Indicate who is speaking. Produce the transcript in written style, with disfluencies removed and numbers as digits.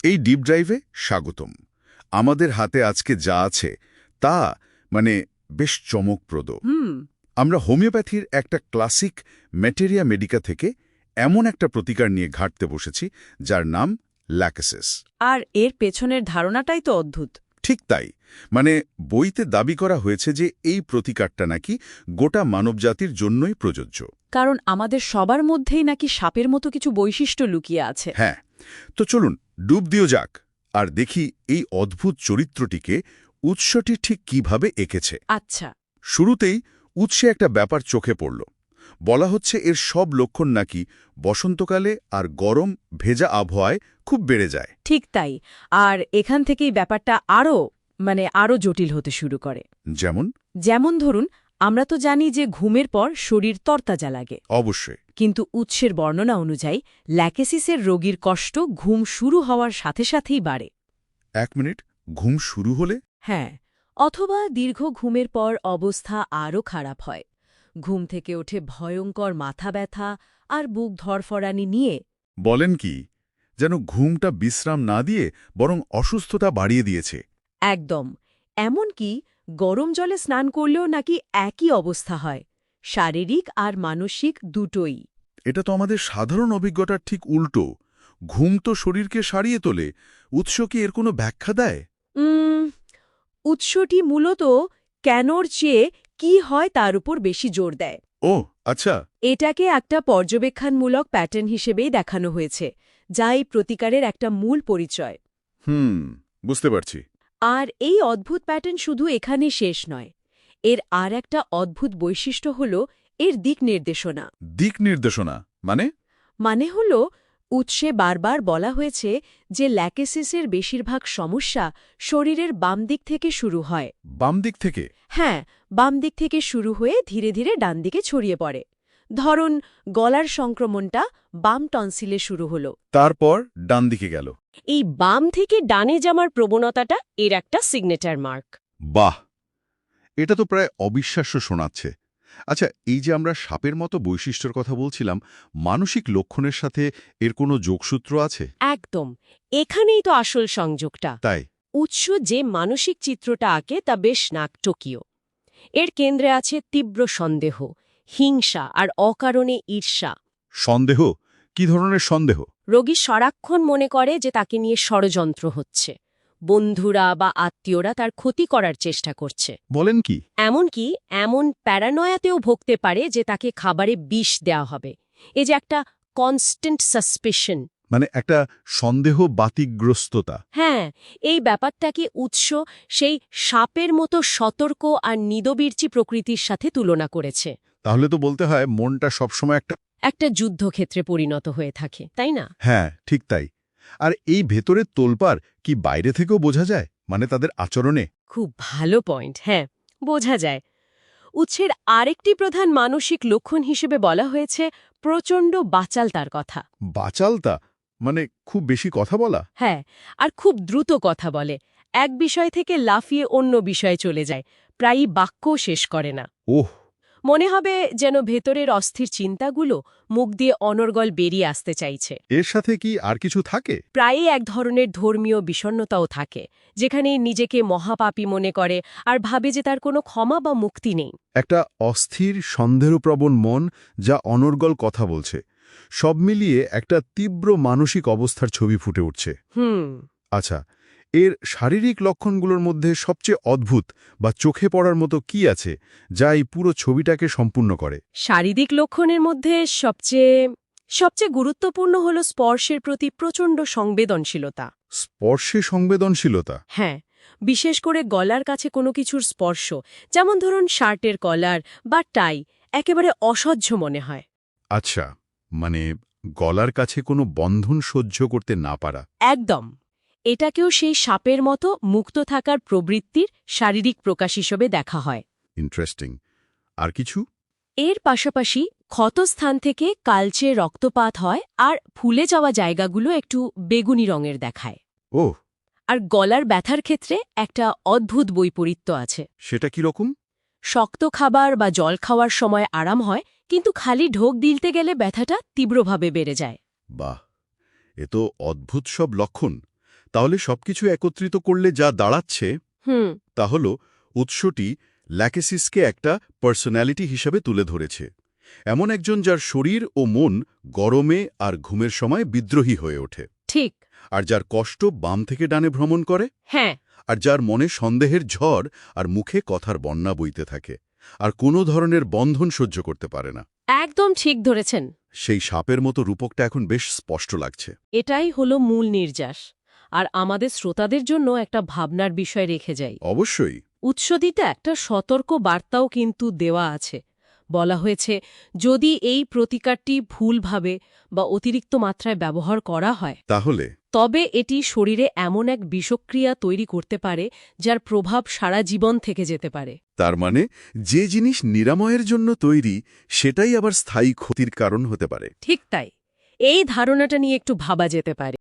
Speaker 1: এই ডিপ ড্রাইভে স্বাগতম। আমাদের হাতে আজকে যা আছে তা বেশ চমকপ্রদ। আমরা হোমিওপ্যাথির একটা ক্লাসিক ম্যাটেরিয়া মেডিকা থেকে এমন একটা প্রতিকার নিয়ে ঘাঁটতে বসেছি যার নাম ল্যাকেসিস।
Speaker 2: আর এর পেছনের ধারণাটাই তো অদ্ভুত।
Speaker 1: ঠিক তাই। বইতে দাবি করা হয়েছে যে এই প্রতিকারটা নাকি গোটা মানবজাতির জন্যই প্রযোজ্য।
Speaker 2: কারণ আমাদের সবার মধ্যেই নাকি সাপের মতো কিছু বৈশিষ্ট্য লুকিয়ে আছে।
Speaker 1: হ্যাঁ, তো চলুন ডুব দিও যাক আর দেখি এই অদ্ভুত চরিত্রটিকে উৎসটি ঠিক কিভাবে এঁকেছে।
Speaker 2: আচ্ছা।
Speaker 1: শুরুতেই উৎসে একটা ব্যাপার চোখে পড়ল। বলা হচ্ছে এর সব লক্ষণ নাকি বসন্তকালে আর গরম ভেজা আবহাওয়ায় খুব বেড়ে যায়।
Speaker 2: ঠিক তাই। আর এখান থেকেই ব্যাপারটা আরও জটিল হতে শুরু করে।
Speaker 1: যেমন
Speaker 2: ধরুন, আমরা তো জানি যে ঘুমের পর শরীর তরতাজা লাগে।
Speaker 1: অবশ্যই।
Speaker 2: কিন্তু উৎসের বর্ণনা অনুযায়ী ল্যাকেসিসের রোগীর কষ্ট ঘুম শুরু হওয়ার সাথে সাথেই বাড়ে।
Speaker 1: 1 মিনিট, ঘুম শুরু হলে?
Speaker 2: হ্যাঁ, অথবা দীর্ঘ ঘুমের পর অবস্থা আরও খারাপ হয়। ঘুম থেকে ওঠে ভয়ঙ্কর মাথা ব্যথা আর বুক ধরফরানি নিয়ে।
Speaker 1: বলেন কি, যেন ঘুমটা বিশ্রাম না দিয়ে বরং অসুস্থতা বাড়িয়ে দিয়েছে।
Speaker 2: একদম। এমনকি গরম জলে স্নান করলেও নাকি একই অবস্থা হয়, শারীরিক আর মানসিক দুটোই।
Speaker 1: এটা তো আমাদের সাধারণ অভিজ্ঞতার ঠিক উল্টো। ঘুম তো শরীরকে সারিয়ে তোলে। উৎস কি এর কোনো ব্যাখ্যা দেয়?
Speaker 2: উৎসটি মূলত কেনর চেয়ে কি হয় তার উপর বেশি জোর দেয়।
Speaker 1: ও আচ্ছা।
Speaker 2: এটাকে একটা পর্যবেক্ষণমূলক প্যাটার্ন হিসেবেই দেখানো হয়েছে, যা এই প্রতিকারের একটা মূল পরিচয়।
Speaker 1: বুঝতে পারছি।
Speaker 2: আর এই অদ্ভুত প্যাটার্ন শুধু এখানে শেষ নয়। এর আর একটা অদ্ভুত বৈশিষ্ট্য হল এর দিক নির্দেশনা।
Speaker 1: দিক নির্দেশনা
Speaker 2: মানে হল, উৎসে বারবার বলা হয়েছে যে ল্যাকেসিসের বেশিরভাগ সমস্যা শরীরের বাম দিক থেকে শুরু হয়।
Speaker 1: বাম দিক থেকে?
Speaker 2: হ্যাঁ, বাম দিক থেকে শুরু হয়ে ধীরে ধীরে ডান দিকে ছড়িয়ে পড়ে। ধরুন, গলার সংক্রমণটা বাম টনসিলে শুরু হল,
Speaker 1: তারপর ডান দিকে গেল।
Speaker 2: এই বাম থেকে ডানে যাওয়ার প্রবণতাটা এর একটা সিগনেচার মার্ক।
Speaker 1: বাহ, এটা তো প্রায় অবিশ্বাস্য শোনাচ্ছে। আচ্ছা, এই যে আমরা সাপের মতো বৈশিষ্ট্যের কথা বলছিলাম, মানসিক লক্ষণের সাথে এর কোনো যোগসূত্র আছে?
Speaker 2: একদম, এখানেই তো আসল সংযোগটা।
Speaker 1: তাই?
Speaker 2: উৎস যে মানসিক চিত্রটা আঁকে তা বেশ নাটকীয়। এর কেন্দ্রে আছে তীব্র সন্দেহ, হিংসা আর অকারণে ঈর্ষা।
Speaker 1: সন্দেহ? কি ধরনের সন্দেহ?
Speaker 2: রোগী সারাক্ষণ মনে করে যে তাকে নিয়ে ষড়যন্ত্র হচ্ছে, বন্ধুরা বা আত্মীয়রা তার ক্ষতি করার চেষ্টা করছে।
Speaker 1: বলেন কি?
Speaker 2: এমনকি এমন প্যারানয়াতেও ভুগতে পারে যে তাকে খাবারে বিষ দেওয়া হবে। এই যে একটা কনস্ট্যান্ট সাসপিশন,
Speaker 1: একটা সন্দেহ বাতিগ্রস্ততা।
Speaker 2: হ্যাঁ, এই ব্যাপারটাকে উৎস সেই সাপের মতো সতর্ক আর নিদবির্চি প্রকৃতির সাথে তুলনা করেছে।
Speaker 1: তাহলে তো বলতে হয় মনটা সবসময়
Speaker 2: একটা যুদ্ধক্ষেত্রে পরিণত হয়ে থাকে, তাই না?
Speaker 1: হ্যাঁ, ঠিক তাই। আর এই ভেতরের তোলপাড় কি বাইরে থেকেও বোঝা যায়? তাদের আচরণে?
Speaker 2: খুব ভালো পয়েন্ট। হ্যাঁ, বোঝা যায়। উৎসের আরেকটি প্রধান মানসিক লক্ষণ হিসেবে বলা হয়েছে প্রচণ্ড বাচালতার কথা।
Speaker 1: বাচালতা? খুব বেশি কথা বলা?
Speaker 2: হ্যাঁ, আর খুব দ্রুত কথা বলে। এক বিষয় থেকে লাফিয়ে অন্য বিষয়ে চলে যায়, প্রায়ই বাক্যও শেষ করে না।
Speaker 1: ওহ!
Speaker 2: মনে হবে যেন ভেতরের অস্থির চিন্তাগুলো মুখ দিয়ে অনর্গল বেরিয়ে আসতে চাইছে।
Speaker 1: এর সাথে কি আর কিছু থাকে?
Speaker 2: প্রায়ই এক ধরনের ধর্মীয় বিষণ্ণতাও থাকে, যেখানে নিজেকে মহাপাপী মনে করে আর ভাবে যে তার কোনো ক্ষমা বা মুক্তি নেই।
Speaker 1: একটা অস্থির সন্দেহপ্রবণ মন যা অনর্গল কথা বলছে। সব মিলিয়ে একটা তীব্র মানসিক অবস্থার ছবি ফুটে উঠছে। আচ্ছা, এর শারীরিক লক্ষণগুলোর মধ্যে সবচেয়ে অদ্ভুত বা চোখে পড়ার মতো কি আছে যা এই পুরো ছবিটাকে সম্পূর্ণ করে?
Speaker 2: শারীরিক লক্ষণের মধ্যে সবচেয়ে গুরুত্বপূর্ণ হল স্পর্শের প্রতি প্রচণ্ড সংবেদনশীলতা।
Speaker 1: স্পর্শে সংবেদনশীলতা?
Speaker 2: হ্যাঁ, বিশেষ করে গলার কাছে কোনো কিছুর স্পর্শ, যেমন ধরুন শার্টের কলার বা টাই, একেবারে অসহ্য মনে হয়।
Speaker 1: আচ্ছা, গলার কাছে কোনো বন্ধন সহ্য করতে না পারা।
Speaker 2: একদম। এটাকেও সেই সাপের মতো মুক্ত থাকার প্রবৃত্তির শারীরিক প্রকাশ হিসেবে দেখা হয়।
Speaker 1: ইন্টারেস্টিং। আর কিছু?
Speaker 2: এর পাশাপাশি ক্ষতস্থান থেকে কালচে রক্তপাত হয় আর ফুলে যাওয়া জায়গাগুলো একটু বেগুনি রঙের দেখায়।
Speaker 1: ওহ!
Speaker 2: আর গলার ব্যথার ক্ষেত্রে একটা অদ্ভুত বৈপরীত্য আছে।
Speaker 1: সেটা কি রকম?
Speaker 2: শক্ত খাবার বা জল খাওয়ার সময় আরাম হয়, কিন্তু খালি ঢোক গিলতে গেলে ব্যথাটা তীব্রভাবে বেড়ে যায়।
Speaker 1: বাহ! এ তো অদ্ভুত সব লক্ষণ। তাহলে সবকিছু একত্রিত করলে যা দাঁড়াচ্ছে তা হল উৎসটি ল্যাকেসিসকে একটা পার্সোনালিটি হিসেবে তুলে ধরেছে, এমন একজন যার শরীর ও মন গরমে আর ঘুমের সময় বিদ্রোহী হয়ে ওঠে,
Speaker 2: ঠিক।
Speaker 1: আর যার কষ্ট বাম থেকে ডানে ভ্রমণ করে,
Speaker 2: হ্যাঁ,
Speaker 1: আর যার মনে সন্দেহের ঝড় আর মুখে কথার বন্যা বইতে থাকে, আর কোনো ধরনের বন্ধন সহ্য করতে পারে না।
Speaker 2: একদম ঠিক ধরেছেন।
Speaker 1: সেই সাপের মতো রূপকটা এখন বেশ স্পষ্ট লাগছে।
Speaker 2: এটাই হলো মূল নির্যাস, আর আমাদের শ্রোতাদের জন্য একটা ভাবনার বিষয় রেখে যাই।
Speaker 1: অবশ্যই।
Speaker 2: উৎসটিতে একটা সতর্ক বার্তাও কিন্তু দেওয়া আছে। বলা হয়েছে, যদি এই প্রতিকারটি ভুলভাবে বা অতিরিক্ত মাত্রায় ব্যবহার করা হয়,
Speaker 1: তাহলে
Speaker 2: তবে এটি শরীরে এমন এক বিষক্রিয়া তৈরি করতে পারে যার প্রভাব সারা জীবন থেকে যেতে পারে।
Speaker 1: তার মানে যে জিনিস নিরাময়ের জন্য তৈরি সেটাই আবার স্থায়ী ক্ষতির কারণ হতে পারে।
Speaker 2: ঠিক তাই। এই ধারণাটা নিয়ে একটু ভাবা যেতে পারে।